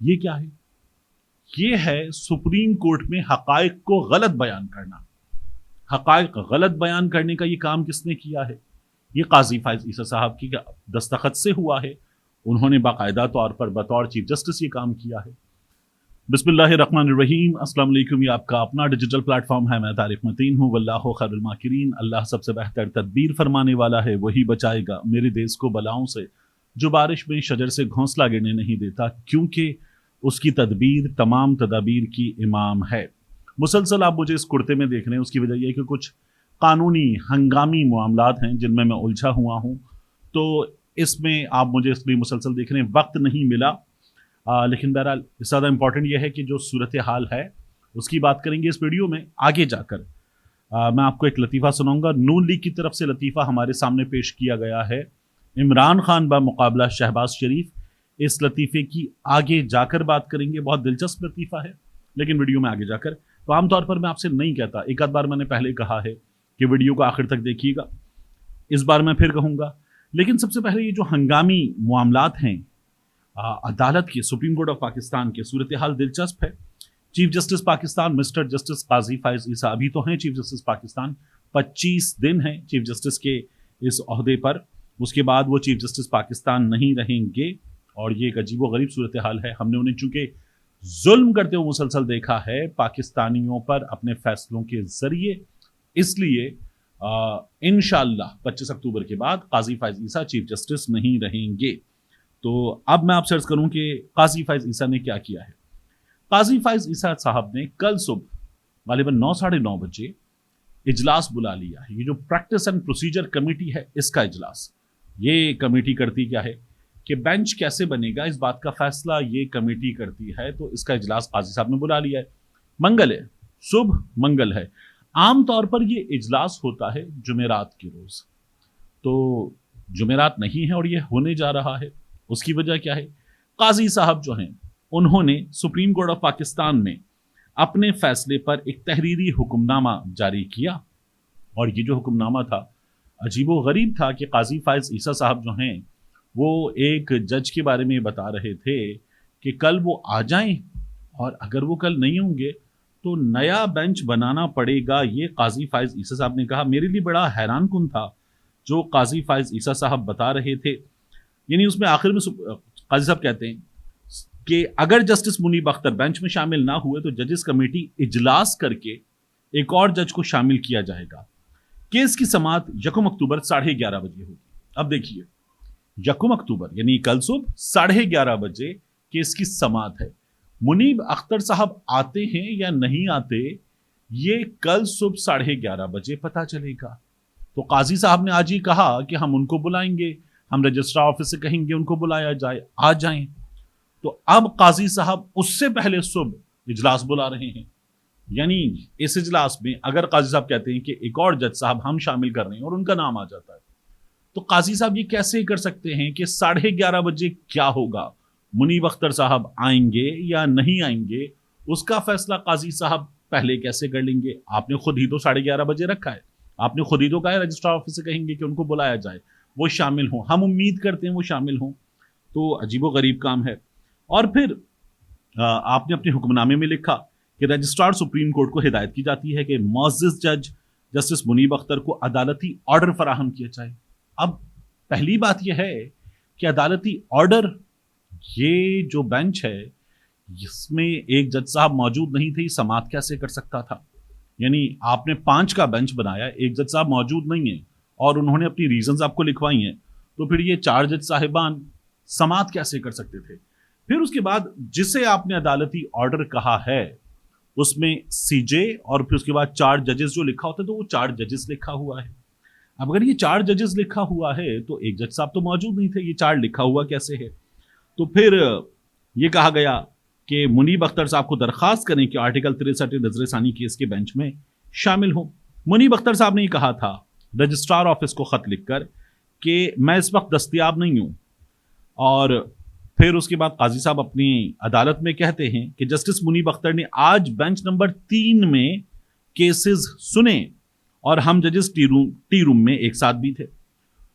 یہ کیا ہے؟ یہ ہے سپریم کورٹ میں حقائق کو غلط بیان کرنا. حقائق غلط بیان کرنے کا یہ کام کس نے کیا ہے؟ یہ قاضی فائز عیسیٰ صاحب کی دستخط سے ہوا ہے. انہوں نے باقاعدہ طور پر بطور چیف جسٹس یہ کام کیا ہے. بسم اللہ الرحمن الرحیم. السلام علیکم. یہ آپ کا اپنا ڈیجیٹل پلیٹ فارم ہے. میں طارق متین ہوں. واللہ خیر الماکرین. اللہ سب سے بہتر تدبیر فرمانے والا ہے. وہی بچائے گا میرے دیس کو بلاؤں سے، جو بارش میں شجر سے گھونسلہ گرنے نہیں دیتا، کیونکہ اس کی تدبیر تمام تدابیر کی امام ہے. مسلسل آپ مجھے اس کرتے میں دیکھ رہے ہیں، اس کی وجہ یہ ہے کہ کچھ قانونی ہنگامی معاملات ہیں جن میں الجھا ہوا ہوں. تو اس میں آپ مجھے اس لیے مسلسل دیکھ رہے ہیں. وقت نہیں ملا، لیکن بہرحال زیادہ امپورٹنٹ یہ ہے کہ جو صورتحال ہے اس کی بات کریں گے اس ویڈیو میں. آگے جا کر میں آپ کو ایک لطیفہ سناؤں گا. نون لیگ کی طرف سے لطیفہ ہمارے سامنے پیش کیا گیا ہے. عمران خان بمقابلہ شہباز شریف. اس لطیفے کی آگے جا کر بات کریں گے. بہت دلچسپ لطیفہ ہے، لیکن ویڈیو میں آگے جا کر تو عام طور پر میں آپ سے نہیں کہتا. ایک آدھ بار میں نے پہلے کہا ہے کہ ویڈیو کو آخر تک دیکھیے گا. اس بار میں پھر کہوں گا. لیکن سب سے پہلے یہ جو ہنگامی معاملات ہیں عدالت کے، سپریم کورٹ آف پاکستان کے، صورتحال دلچسپ ہے. Chief justice Pakistan mister justice Qazi Faez عیسیٰ ابھی تو ہیں چیف جسٹس پاکستان. 25 دن ہیں چیف جسٹس کے اس عہدے پر. اس کے بعد وہ چیف جسٹس پاکستان نہیں رہیں گے، اور یہ ایک عجیب و غریب صورتحال ہے. ہم نے انہیں چونکہ ظلم کرتے ہوئے مسلسل دیکھا ہے پاکستانیوں پر اپنے فیصلوں کے ذریعے، اس لیے انشاءاللہ 25 اکتوبر کے بعد قاضی فائز عیسیٰ چیف جسٹس نہیں رہیں گے. تو اب میں آپ سے عرض کروں کہ قاضی فائز عیسیٰ نے کیا کیا ہے. قاضی فائز عیسیٰ صاحب نے کل صبح غالباً 9 ساڑھے 9 بجے اجلاس بلا لیا ہے. یہ جو پریکٹس اینڈ پروسیجر کمیٹی ہے اس کا اجلاس. یہ کمیٹی کرتی کیا ہے کہ بینچ کیسے بنے گا، اس بات کا فیصلہ یہ کمیٹی کرتی ہے. تو اس کا اجلاس قاضی صاحب نے بلا لیا ہے. منگل ہے، صبح منگل ہے. عام طور پر یہ اجلاس ہوتا ہے جمعرات کے روز، تو جمعرات نہیں ہے اور یہ ہونے جا رہا ہے. اس کی وجہ کیا ہے؟ قاضی صاحب جو ہیں انہوں نے سپریم کورٹ آف پاکستان میں اپنے فیصلے پر ایک تحریری حکم نامہ جاری کیا. اور یہ جو حکم نامہ تھا عجیب و غریب تھا کہ قاضی فائز عیسیٰ صاحب جو ہیں وہ ایک جج کے بارے میں بتا رہے تھے کہ کل وہ آ جائیں، اور اگر وہ کل نہیں ہوں گے تو نیا بینچ بنانا پڑے گا. یہ قاضی فائز عیسیٰ صاحب نے کہا. میرے لیے بڑا حیران کن تھا جو قاضی فائز عیسیٰ صاحب بتا رہے تھے. یعنی اس میں آخر میں قاضی صاحب کہتے ہیں کہ اگر جسٹس منیب اختر بینچ میں شامل نہ ہوئے تو ججز کمیٹی اجلاس کر کے ایک اور جج کو شامل کیا جائے گا. کیس کی سماعت 1 اکتوبر 11:30 بجے ہوگی. اب دیکھیے 1 اکتوبر یعنی کل صبح 11:30 بجے کیس کی سماعت ہے. منیب اختر صاحب آتے ہیں یا نہیں آتے یہ کل صبح 11:30 بجے پتہ چلے گا. تو قاضی صاحب نے آج ہی کہا کہ ہم ان کو بلائیں گے، ہم رجسٹرار آفس سے کہیں گے ان کو بلایا جائے، آ جائیں. تو اب قاضی صاحب اس سے پہلے صبح اجلاس بلا رہے ہیں. یعنی اس اجلاس میں اگر قاضی صاحب کہتے ہیں کہ ایک اور جج صاحب ہم شامل کر رہے ہیں اور ان کا نام آ جاتا ہے، تو قاضی صاحب یہ کیسے کر سکتے ہیں کہ 11:30 بجے کیا ہوگا؟ منیب اختر صاحب آئیں گے یا نہیں آئیں گے اس کا فیصلہ قاضی صاحب پہلے کیسے کر لیں گے؟ آپ نے خود ہی تو 11:30 بجے رکھا ہے. آپ نے خود ہی تو کہا ہے رجسٹرار آفس سے کہیں گے کہ ان کو بلایا جائے، وہ شامل ہوں. ہم امید کرتے ہیں وہ شامل ہوں. تو عجیب و غریب کام ہے. اور پھر آپ نے اپنے حکم نامے میں لکھا کہ رجسٹرار سپریم کورٹ کو ہدایت کی جاتی ہے کہ معزز جج جسٹس منیب اختر کو عدالتی آرڈر فراہم کیا جائے. اب پہلی بات یہ ہے کہ عدالتی آرڈر، یہ جو بینچ ہے اس میں ایک جج صاحب موجود نہیں تھے، سماعت کیسے کر سکتا تھا؟ یعنی آپ نے 5 کا بینچ بنایا، ایک جج صاحب موجود نہیں ہے اور انہوں نے اپنی ریزنز آپ کو لکھوائی ہیں، تو پھر یہ 4 جج صاحبان سماعت کیسے کر سکتے تھے؟ پھر اس کے بعد جسے آپ نے عدالتی آرڈر کہا ہے اس میں سی جے اور پھر اس کے بعد 4 ججز جو لکھا ہوتا ہے تو وہ 4 ججز لکھا ہوا ہے. اب اگر یہ 4 ججز لکھا ہوا ہے تو ایک جج صاحب تو موجود نہیں تھے، یہ 4 لکھا ہوا کیسے ہے؟ تو پھر یہ کہا گیا کہ منیب اختر صاحب کو درخواست کریں کہ آرٹیکل 63 نظر ثانی کیس کے بینچ میں شامل ہوں. منیب اختر صاحب نے یہ کہا تھا رجسٹرار آفس کو خط لکھ کر کہ میں اس وقت دستیاب نہیں ہوں. اور پھر اس کے بعد قاضی صاحب اپنی عدالت میں کہتے ہیں کہ جسٹس منیب اختر نے آج بینچ نمبر 3 میں کیسز سنے اور ہم ججز ٹی روم میں ایک ساتھ بھی تھے.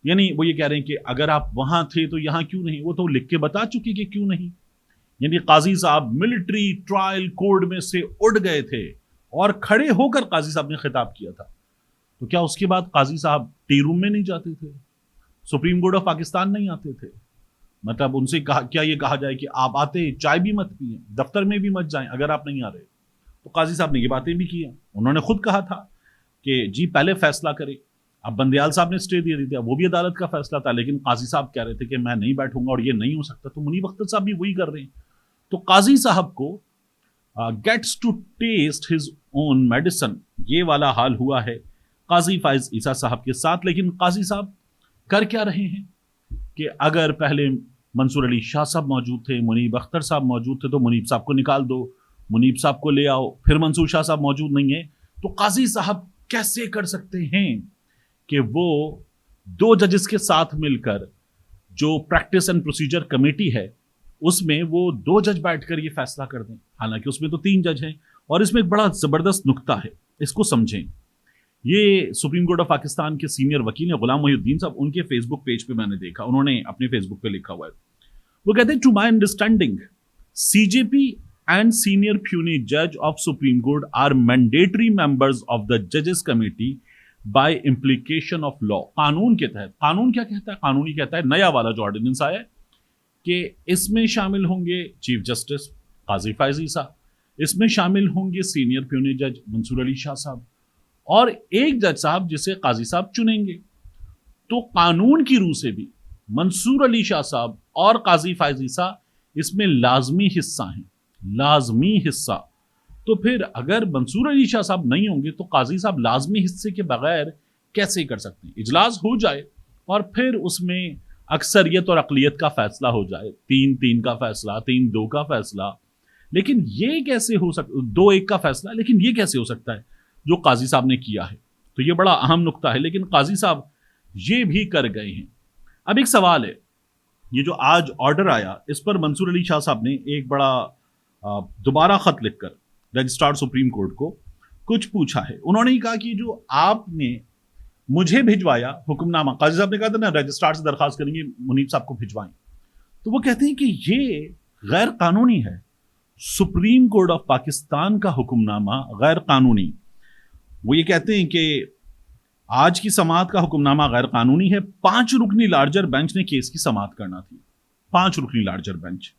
یعنی وہ یہ کہہ رہے ہیں کہ اگر آپ وہاں تھے تو یہاں کیوں نہیں؟ وہ تو لکھ کے بتا چکے کہ کیوں نہیں. یعنی قاضی صاحب ملٹری ٹرائل کوڈ میں سے اڑ گئے تھے اور کھڑے ہو کر قاضی صاحب نے خطاب کیا تھا. تو کیا اس کے بعد قاضی صاحب ٹی روم میں نہیں جاتے تھے؟ سپریم کورٹ آف پاکستان نہیں آتے تھے؟ مطلب ان سے کیا یہ کہا جائے کہ آپ آتے چائے بھی مت پئیں، دفتر میں بھی مت جائیں اگر آپ نہیں آ رہے؟ تو قاضی صاحب نے یہ باتیں بھی کی ہیں. انہوں نے خود کہا تھا کہ جی پہلے فیصلہ کرے. اب بندیال صاحب نے اسٹے دے دی تھی، وہ بھی عدالت کا فیصلہ تھا، لیکن قاضی صاحب کہہ رہے تھے کہ میں نہیں بیٹھوں گا اور یہ نہیں ہو سکتا. تو منیب اختر صاحب بھی وہی کر رہے ہیں. تو قاضی صاحب کو gets to test his own medicine, یہ والا حال ہوا ہے قاضی فائز عیسیٰ صاحب کے ساتھ. لیکن قاضی صاحب کر کیا رہے ہیں کہ اگر پہلے منصور علی شاہ صاحب موجود تھے، منیب اختر صاحب موجود تھے، تو منیب صاحب کو نکال دو، منیب صاحب کو لے آؤ. پھر منصور شاہ صاحب موجود نہیں ہیں تو قاضی صاحب کیسے کر سکتے ہیں کہ وہ 2 ججز کے ساتھ مل کر جو پریکٹس اینڈ پروسیجر کمیٹی ہے اس میں وہ 2 جج بیٹھ کر یہ فیصلہ کر دیں، حالانکہ اس میں تو 3 جج ہیں. اور اس میں ایک بڑا زبردست نکتہ ہے، اس کو سمجھیں. یہ سپریم کورٹ آف پاکستان کے سینئر وکیل ہیں غلام محی الدین صاحب، ان کے فیس بک پیج پہ میں نے دیکھا، انہوں نے اپنے فیس بک پہ لکھا ہوا ہے. وہ کہتے ہیں to my understanding C J P and senior پیونی جج of supreme court are mandatory members of the ججز committee by implication of law. قانون کے تحت، قانون کیا کہتا ہے؟ قانون ہی کہتا ہے، نیا والا جو آرڈیننس آیا ہے کہ اس میں شامل ہوں گے چیف جسٹس قاضی فائز عیسیٰ، اس میں شامل ہوں گے سینئر پیونی جج منصور علی شاہ صاحب، اور ایک جج صاحب جسے قاضی صاحب چنیں گے. تو قانون کی روح سے بھی منصور علی شاہ صاحب اور قاضی فائز عیسیٰ اس میں لازمی حصہ ہیں، لازمی حصہ. تو پھر اگر منصور علی شاہ صاحب نہیں ہوں گے تو قاضی صاحب لازمی حصے کے بغیر کیسے کر سکتے ہیں؟ اجلاس ہو جائے اور پھر اس میں اکثریت اور اقلیت کا فیصلہ ہو جائے، 3-3 کا فیصلہ، 3-2 کا فیصلہ. لیکن یہ کیسے ہو سکتا، 2-1 کا فیصلہ، لیکن یہ کیسے ہو سکتا ہے جو قاضی صاحب نے کیا ہے؟ تو یہ بڑا اہم نکتہ ہے. لیکن قاضی صاحب یہ بھی کر گئے ہیں. اب ایک سوال ہے، یہ جو آج آرڈر آیا اس پر منصور علی شاہ صاحب نے ایک بڑا دوبارہ خط لکھ کر رجسٹرار سپریم کورٹ کو کچھ پوچھا ہے. انہوں نے کہا کہ جو آپ نے مجھے بھجوایا حکم نامہ، قاضی صاحب نے کہا تھا نا رجسٹرار سے درخواست کریں گے منیب صاحب کو بھجوائیں، تو وہ کہتے ہیں کہ یہ غیر قانونی ہے. سپریم کورٹ آف پاکستان کا حکم نامہ غیر قانونی. وہ یہ کہتے ہیں کہ آج کی سماعت کا حکم نامہ غیر قانونی ہے. 5 رکنی لارجر بینچ نے کیس کی سماعت کرنا تھی، 5 رکنی لارجر بینچ.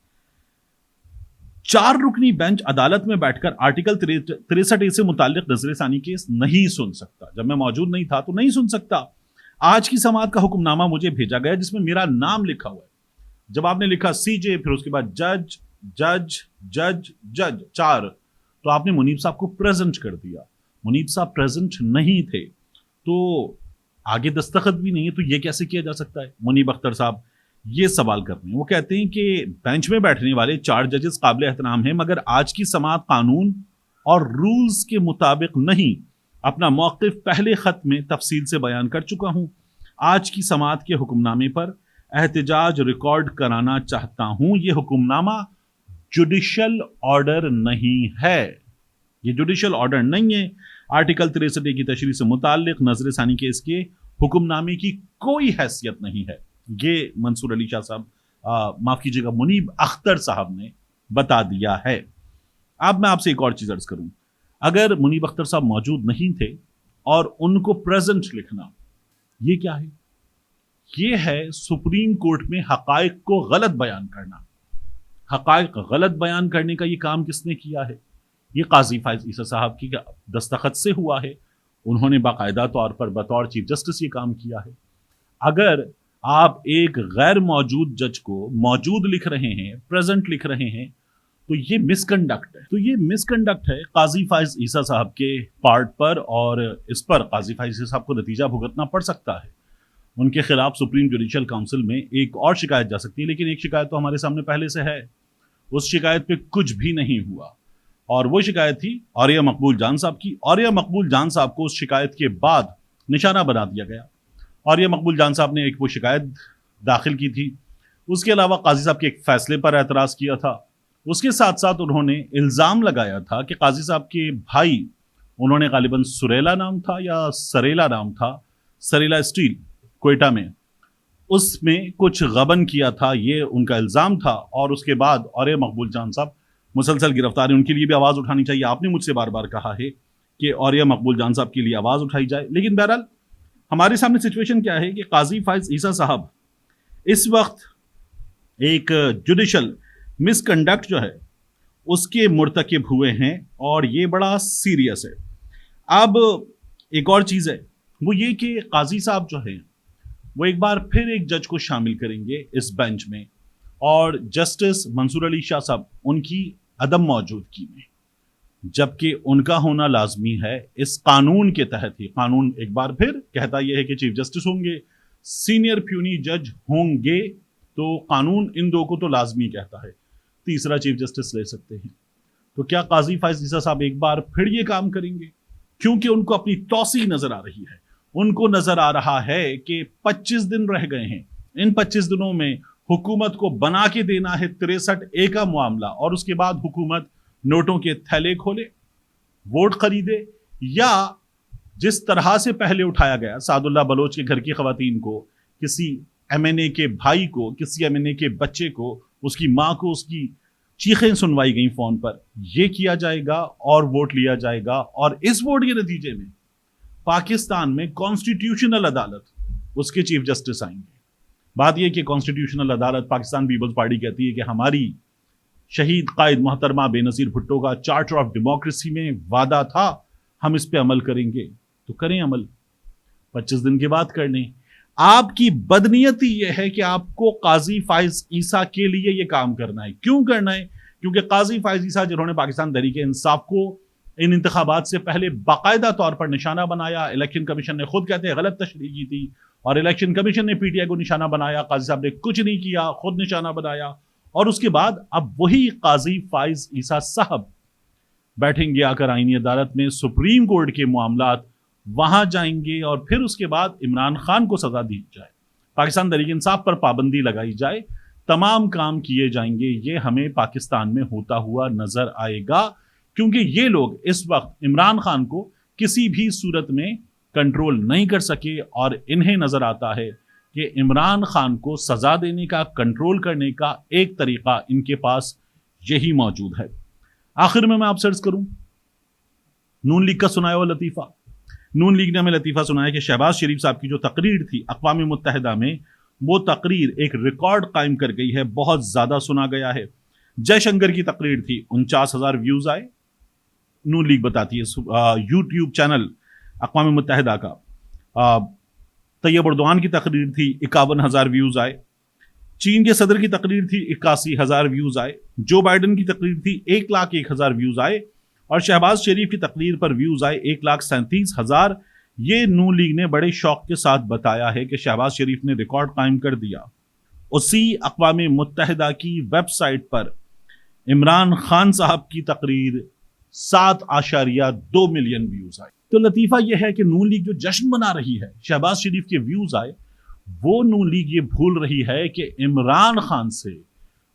4 رکنی بینچ عدالت میں بیٹھ کر آرٹیکل 63 سے متعلق نظر ثانی کیس نہیں سن سکتا. جب میں موجود نہیں تھا تو نہیں سن سکتا. آج کی سماعت کا حکم نامہ مجھے بھیجا گیا جس میں میرا نام لکھا ہوا ہے. جب آپ نے لکھا سی جے، پھر اس کے بعد جج جج جج جج 4، تو آپ نے منیب صاحب کو پریزنٹ کر دیا. منیب صاحب پریزنٹ نہیں تھے تو آگے دستخط بھی نہیں ہے، تو یہ کیسے کیا جا سکتا ہے؟ منیب اختر صاحب یہ سوال کر رہے ہیں. وہ کہتے ہیں کہ بینچ میں بیٹھنے والے 4 ججز قابل احترام ہیں، مگر آج کی سماعت قانون اور رولز کے مطابق نہیں. اپنا موقف پہلے خط میں تفصیل سے بیان کر چکا ہوں. آج کی سماعت کے حکم نامے پر احتجاج ریکارڈ کرانا چاہتا ہوں. یہ حکم نامہ جوڈیشل آرڈر نہیں ہے، یہ جوڈیشل آرڈر نہیں ہے. آرٹیکل 63 کی تشریح سے متعلق نظر ثانی کیس کے حکم نامے کی کوئی حیثیت نہیں ہے. یہ منصور علی شاہ صاحب، معاف کیجیے گا، منیب اختر صاحب نے بتا دیا ہے. اب میں آپ سے ایک اور چیز عرض کروں، اگر منیب اختر صاحب موجود نہیں تھے اور ان کو پریزنٹ لکھنا، یہ کیا ہے؟ یہ ہے سپریم کورٹ میں حقائق کو غلط بیان کرنا. حقائق غلط بیان کرنے کا یہ کام کس نے کیا ہے؟ یہ قاضی فائز عیسیٰ صاحب کی دستخط سے ہوا ہے. انہوں نے باقاعدہ طور پر بطور چیف جسٹس یہ کام کیا ہے. اگر آپ ایک غیر موجود جج کو موجود لکھ رہے ہیں، پریزنٹ لکھ رہے ہیں، تو یہ مس کنڈکٹ ہے. تو یہ مس کنڈکٹ ہے قاضی فائز عیسیٰ صاحب کے پارٹ پر، اور اس پر قاضی فائز عیسیٰ صاحب کو نتیجہ بھگتنا پڑ سکتا ہے. ان کے خلاف سپریم جوڈیشل کاؤنسل میں ایک اور شکایت جا سکتی ہے، لیکن ایک شکایت تو ہمارے سامنے پہلے سے ہے. اس شکایت پہ کچھ بھی نہیں ہوا، اور وہ شکایت تھی عاریہ مقبول جان صاحب کی. عاریہ مقبول جان صاحب کو اس شکایت کے بعد نشانہ بنا دیا گیا. عاریہ مقبول جان صاحب نے ایک وہ شکایت داخل کی تھی، اس کے علاوہ قاضی صاحب کے ایک فیصلے پر اعتراض کیا تھا. اس کے ساتھ ساتھ انہوں نے الزام لگایا تھا کہ قاضی صاحب کے بھائی، انہوں نے غالباً سریلا نام تھا یا سریلا نام تھا، سریلا اسٹیل کوئٹہ میں، اس میں کچھ غبن کیا تھا، یہ ان کا الزام تھا، اور اس کے بعد اوریہ مقبول جان صاحب مسلسل گرفتار ہیں. ان کے لیے بھی آواز اٹھانی چاہیے. آپ نے مجھ سے بار بار کہا ہے کہ اوریہ مقبول جان صاحب کے لیے آواز اٹھائی جائے، لیکن بہرحال ہمارے سامنے سچویشن کیا ہے کہ قاضی فائز عیسیٰ صاحب اس وقت ایک جوڈیشل مس کنڈکٹ جو ہے اس کے مرتکب ہوئے ہیں، اور یہ بڑا سیریس ہے. اب ایک اور چیز ہے، وہ یہ کہ قاضی صاحب جو ہیں وہ ایک بار پھر ایک جج کو شامل کریں گے اس بینچ میں، اور جسٹس منصور علی شاہ صاحب ان کی عدم موجودگی میں، جبکہ ان کا ہونا لازمی ہے اس قانون کے تحت ہی. قانون ایک بار پھر کہتا یہ ہے کہ چیف جسٹس ہوں گے، سینئر پیونی جج ہوں گے، تو قانون ان دو کو تو لازمی کہتا ہے، تیسرا چیف جسٹس لے سکتے ہیں. تو کیا قاضی فائز عیسیٰ صاحب ایک بار پھر یہ کام کریں گے؟ کیونکہ ان کو اپنی توسیع نظر آ رہی ہے. ان کو نظر آ رہا ہے کہ 25 دن رہ گئے ہیں، ان 25 دنوں میں حکومت کو بنا کے دینا ہے 63A کا معاملہ، اور اس کے بعد حکومت نوٹوں کے تھیلے کھولے، ووٹ خریدے، یا جس طرح سے پہلے اٹھایا گیا سعد اللہ بلوچ کے گھر کی خواتین کو، کسی MNA کے بھائی کو، کسی MNA کے بچے کو، اس کی ماں کو، اس کی چیخیں سنوائی گئیں فون پر، یہ کیا جائے گا اور ووٹ لیا جائے گا. اور اس ووٹ کے نتیجے میں پاکستان میں کانسٹیٹیوشنل عدالت، اس کے چیف جسٹس آئیں گے. بات یہ کہ کانسٹیٹیوشنل عدالت، پاکستان پیپلز پارٹی کہتی ہے کہ ہماری شہید قائد محترمہ بے نظیر بھٹو کا چارٹر آف ڈیموکریسی میں وعدہ تھا، ہم اس پہ عمل کریں گے، تو کریں عمل، 25 دن کے بعد کر لیں. آپ کی بدنیتی یہ ہے کہ آپ کو قاضی فائز عیسیٰ کے لیے یہ کام کرنا ہے. کیوں کرنا ہے؟ کیونکہ قاضی فائز عیسیٰ جنہوں نے پاکستان تحریک انصاف کو ان انتخابات سے پہلے باقاعدہ طور پر نشانہ بنایا، الیکشن کمیشن نے خود کہتے ہیں غلط تشریح کی تھی، اور الیکشن کمیشن نے PTI کو نشانہ بنایا، قاضی صاحب نے کچھ نہیں کیا، خود نشانہ بنایا. اور اس کے بعد اب وہی قاضی فائز عیسیٰ صاحب بیٹھیں گے آ کر آئینی عدالت میں، سپریم کورٹ کے معاملات وہاں جائیں گے، اور پھر اس کے بعد عمران خان کو سزا دی جائے، پاکستان تحریک انصاف پر پابندی لگائی جائے، تمام کام کیے جائیں گے. یہ ہمیں پاکستان میں ہوتا ہوا نظر آئے گا، کیونکہ یہ لوگ اس وقت عمران خان کو کسی بھی صورت میں کنٹرول نہیں کر سکے، اور انہیں نظر آتا ہے کہ عمران خان کو سزا دینے کا، کنٹرول کرنے کا ایک طریقہ ان کے پاس یہی موجود ہے. آخر میں آپ سے عرض کروں، نون لیگ کا سنایا ہوا لطیفہ، نون لیگ نے ہمیں لطیفہ سنایا کہ شہباز شریف صاحب کی جو تقریر تھی اقوام متحدہ میں، وہ تقریر ایک ریکارڈ قائم کر گئی ہے، بہت زیادہ سنا گیا ہے. جے شنکر کی تقریر تھی، 49,000 ویوز آئے. نون لیگ بتاتی ہے یوٹیوب چینل اقوام متحدہ کا. طیب اردوان کی تقریر تھی، 51,000 ویوز آئے. چین کے صدر کی تقریر تھی، 81,000 ویوز آئے. جو بائیڈن کی تقریر تھی، 1,01,000 ویوز آئے. اور شہباز شریف کی تقریر پر ویوز آئے 1,37,000. یہ نون لیگ نے بڑے شوق کے ساتھ بتایا ہے کہ شہباز شریف نے ریکارڈ قائم کر دیا. اسی اقوام متحدہ کی ویب سائٹ پر عمران خان صاحب کی تقریر 7.2 ملین ویوز آئے. تو لطیفہ یہ ہے کہ نون لیگ جو جشن منا رہی ہے شہباز شریف کے ویوز آئے، وہ نون لیگ یہ بھول رہی ہے کہ عمران خان سے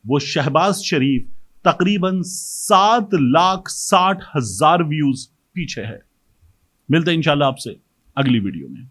وہ شہباز شریف تقریباً 7,60,000 ویوز پیچھے ہے. ملتے ہیں انشاءاللہ آپ سے اگلی ویڈیو میں.